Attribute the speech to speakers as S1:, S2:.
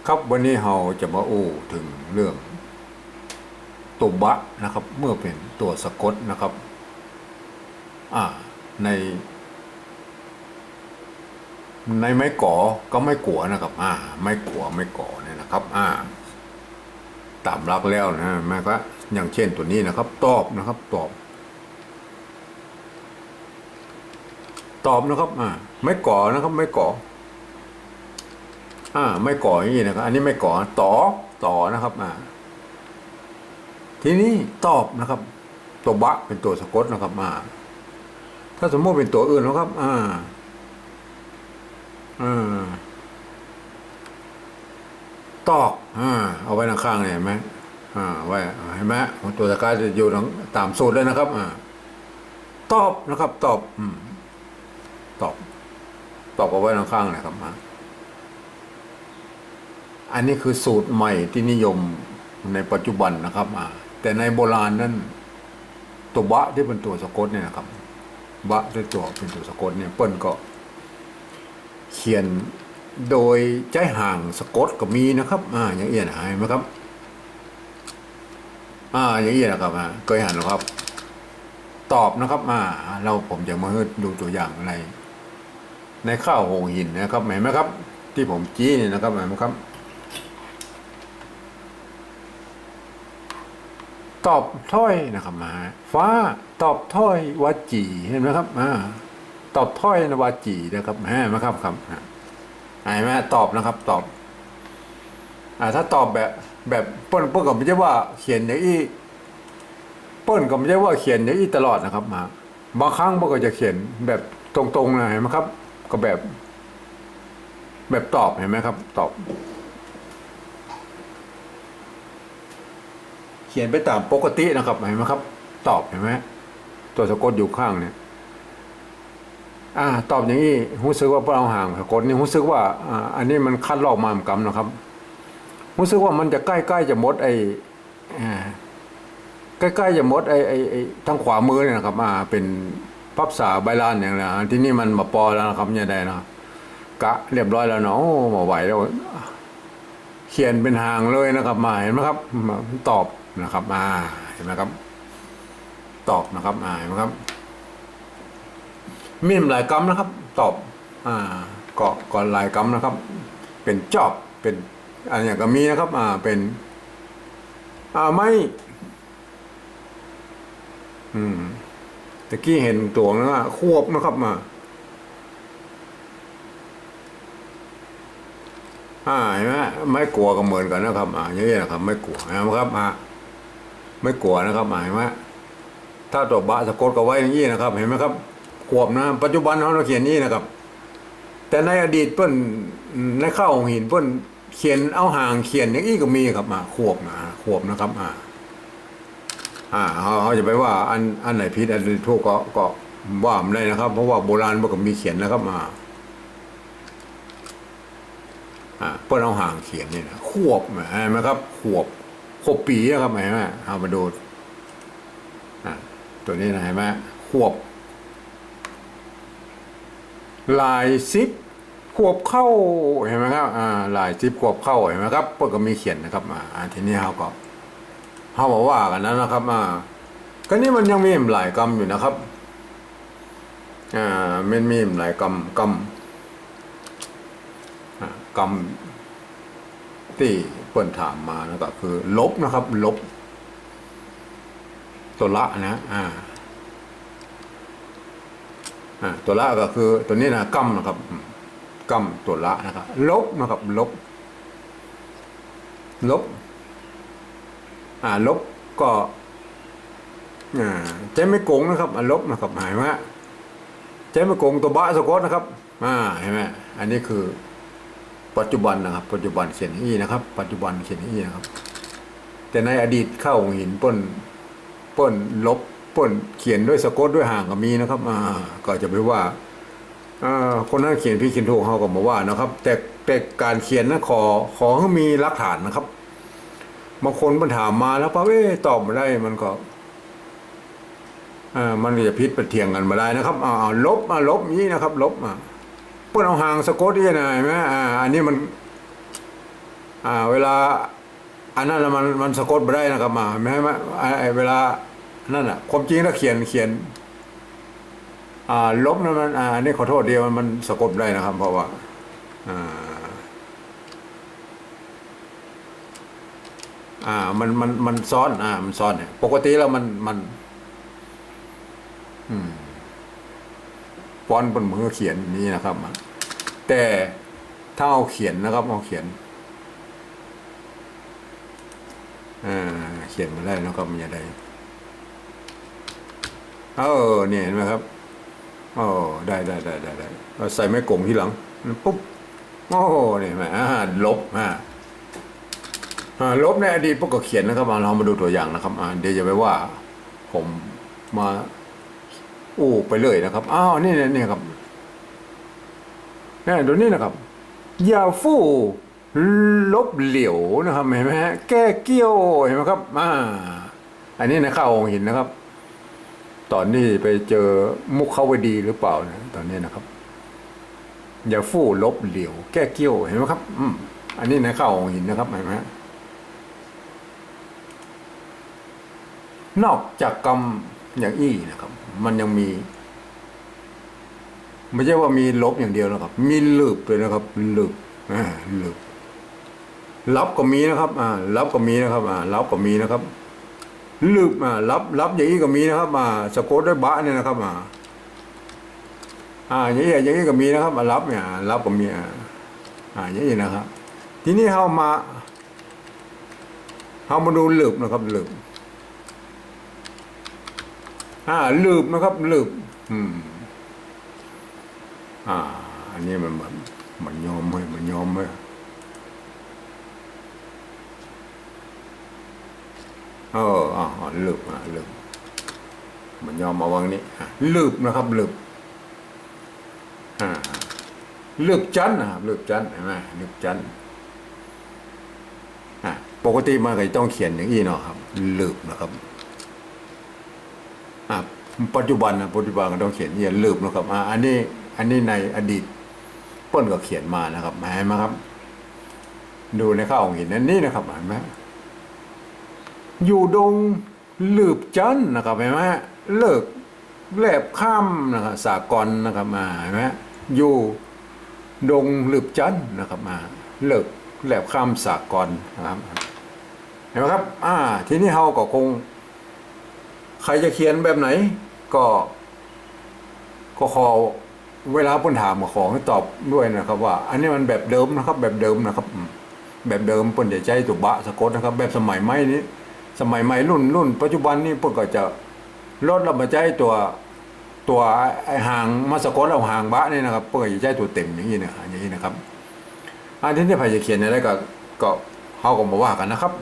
S1: ครับวันนี้เราจะมาอู้ถึงเรื่องตัวบะนะครับเมื่อเป็นตัวสะกดนะครับในไม้ก่อก็ไม่กลัวนะครับไม่กลัวไม่ก่อเนี่ยนะครับตามหลักแล้วนะแม่ก็อย่างเช่นตัวนี้นะครับตอบนะครับตอบนะครับไม่ก่อนะครับไม่ก่อไม่ก่ออย่างนี้นะครับอันนี้ไม่ก่อต่อนะครับทีนี้ตอบนะครับตัวบะเป็นตัวสะกดนะครับถ้าสมมติเป็นตัวอื่นนะครับตอกเอาไว้ข้างๆเนี่ยเห็นไหมไว้เห็นไหมตัวสะกดจะอยู่ตามสูตรเลยนะครับตอบนะครับตอบตอบเอาไว้ข้างๆนะครับอันนี้คือสูตรใหม่ที่นิยมในปัจจุบันนะครับแต่ในโบราณนั้นตัวบะที่เป็นตัวสะกดเนี่ยนะครับบะที่ตัวเป็นตัวสะกดเนี่ยเปิ้ลก็เขียนโดยใจห่างสะกดก็มีนะครับอย่างเอี้ยนะเห็นไหมครับอย่างเอี้ยนะครับเคยเห็นหรอครับตอบนะครับผมจะมาให้ดูตัวอย่างในข้าวโหงหินนะครับเห็นไหมครับที่ผมจี้นี่นะครับเห็นไหมครับตอบถ้อยนะครับฟ้าตอบถ้อยวาจีเห็นไหมครับตอบถ้อยนวาจีนะครับเห็นไหมครับเห็นไหมตอบนะครับตอบถ้าตอบแบบเปิ้ลก็ไม่ใช่ว่าเขียนอย่างอี้เปิ้ลก็ไม่ใช่ว่าเขียนอย่างอี้ตลอดนะครับบางครั้งเปิ้ลก็จะเขียนแบบตรงๆนะเห็นไหมครับก็แบบตอบเห็นไหมครับตอบเขียนไปตามปกตินะครับเห็นไหมครับตอบเห็นไหมตัวสะกดอยู่ข้างเนี่ยตอบอย่างนี้รู้สึกว่าเราห่างสะกดนี่รู้สึกว่าอันนี้มันคัดลอกมาเหมือนกันนะครับรู้สึกว่ามันจะใกล้ๆจะหมดใกล้ๆจะหมดทางขวามือเนี่ยนะครับเป็นพับษาใบลานอย่างนี้ที่นี่มันมาปอแล้วนะครับเนี่ยได้นะกะเรียบร้อยแล้วเนาะมาไหวแล้วเขียนเป็นหางเลยนะครับเห็นไหมครับตอบนะครับเห็นไหมครับตอบนะครับเห็นไหมครับมีหลายกรรมนะครับตอบก่อนหลายกรรมนะครับเป็นจอบเป็นอะไรอย่างก็มีนะครับเป็นไม่ตะกี้เห็นตัวนะควบนะครับเห็นไหมไม่กลัวก็เหมือนกันนะครับอย่างนี้นะครับไม่กลัวนะครับไม่กลัวนะครับเห็นไหมถ้าตัวบะสะกดก็ไว้อย่างนี้นะครับเห็นไหมครับขวบนะปัจจุบันเราเขียนนี้นะครับแต่ในอดีตเปิ้นในข้าวของหินเปิ้นเขียนเอาห่างเขียนอย่างนี้ก็มีครับขวบนะครับเขาจะไปว่าอันไหนผิดอันไหนถูกก็ว่าไม่ได้นะครับเพราะว่าโบราณมันก็มีเขียนนะครับเปิ้นเอาห่างเขียนนี่นะขวบเห็นไหมครับขวบปีนะครับเห็นไหมเอามาดูตัวนี้นะเห็นไหมขวบลายซิปขวบเข้าเห็นไหมครับลายซิปขวบเข้าเห็นไหมครับเปิ้ลก็มีเขียนนะครับทีนี้เขาบอกว่ากันนะครับก็นี่มันยังมีหลายกรรมอยู่นะครับมันมีหลายกรรมที่เปิ้ลถามมานะก็คือลบนะครับลบตัวละนะตัวละก็คือตัวนี้นะกัมนะครับกัมตัวละนะครับลบนะครับลบลบก็ใจไม่โกงนะครับลบนะครับหมายว่าใจไม่โกงตัวบะสะกดนะครับเห็นไหมอันนี้คือปัจจุบันนะครับปัจจุบันเขียนอีนะครับปัจจุบันเขียนอีนะครับแต่ในอดีตเข้าหินป้นลบป้นเขียนด้วยสะกดด้วยห่างก็มีนะครับก็จะไปว่าคนนั้นเขียนพี่เขียนถูกเขาก็มาว่านะครับแต่การเขียนนะขอให้มีหลักฐานนะครับบางคนมันถามมาแล้วป่ะตอบมาได้มันก็มันจะพิษไปเถียงกันมาได้นะครับลบนี้นะครับลบเพื่อเอาห่างสะกดที่ไหนไหมอันนี้มัน เวลาอันนั้นน่ะมันสะกดไม่ได้นะครับมาไม่ให้เวลานั่นอ่ะความจริงถ้าเขียนลบนั้นมันอันนี้ขอโทษเดียวมันสะกดได้นะครับ เพราะว่ามันซ้อนมันซ้อนเนี่ยปกติแล้วมันฟอนต์บนมือเขียนนี้นะครับแต่ถ้าเอาเขียนนะครับเอาเขียนเขียนมาได้นะครับมันจะได้เนี่ยเห็นไหมครับได้เราใส่ไม้กงที่หลังปุ๊บเนี่ยเห็นไหมลบลบในอดีตพวกก็เขียนนะครับเรามาดูตัวอย่างนะครับเดี๋ยวอย่าไปว่าผมมาไปเลยนะครับนี่ครับนี่ตัวนี้นะครับยาฟู่ลบเหลวนะครับเห็นไหมฮะแก้เกี้ยวเห็นไหมครับอันนี้นะข้าวองหินนะครับตอนนี้ไปเจอมุขเข้าวดีหรือเปล่านะตอนนี้นะครับยาฟู่ลบเหลวแก้เกี้ยวเห็นไหมครับอันนี้นะข้าวองหินนะครับเห็นไหมนอกจากกรรมอย่างอี้นะครับมันยังมีไม่ใช่ว่ามีลบอย่างเดียวนะครับมีลืบด้วยนะครับลืบรับก็มีนะครับรับก็มีนะครับรับก็มีนะครับลืบรับอย่างนี้ก็มีนะครับสะกดด้วยบะเนี่ยนะครับอย่างนี้ก็มีนะครับรับเนี่ยรับก็มีอย่างนี้นะครับทีนี้เรามาดูลืบนะครับลืบลืบนะครับลืบอันนี้มันยอมเลยมันยอมเลยลืบลืบมันยอมมาวางนี้ลืบนะครับลืบลืบจันนะครับลืบจันเห็นไหมลืบจันปกติมันก็ต้องเขียนอย่างนี้เนาะครับลืบนะครับปัจจุบันก็ต้องเขียนอย่าลืมนะครับอันนี้ในอดีตเปิ้ลก็เขียนมานะครับเห็นไหมครับดูในข้าวของหินอันนี้นะครับเห็นไหมอยู่ดงลืบจันนะครับเห็นไหมเลิกแลบข้ามนะครับสากลนะครับเห็นไหมอยู่ดงลืบจันนะครับเลิกแลบข้ามสากลนะครับเห็นไหมครับทีนี้เราก็คงใครจะเขียนแบบไหนก็ขอเวลาเพิ่นถามขอให้ตอบด้วยนะครับว่าอันนี้มันแบบเดิมนะครับแบบเดิมนะครับแบบเดิมเพิ่นจะใช้ตัวบะสะกดนะครับแบบสมัยใหม่นี้สมัยใหม่รุ่นปัจจุบันนี้เพิ่นก็จะลดเรามาใช้ตัวไอ้หางมาสะกดเอาหางบะนี่นะครับเพิ่นจะใช้ตัวเต็มอย่างนี้นะครับทีนี้ใครจะเขียนอะไรก็เฮาก็มาว่ากันนะครับ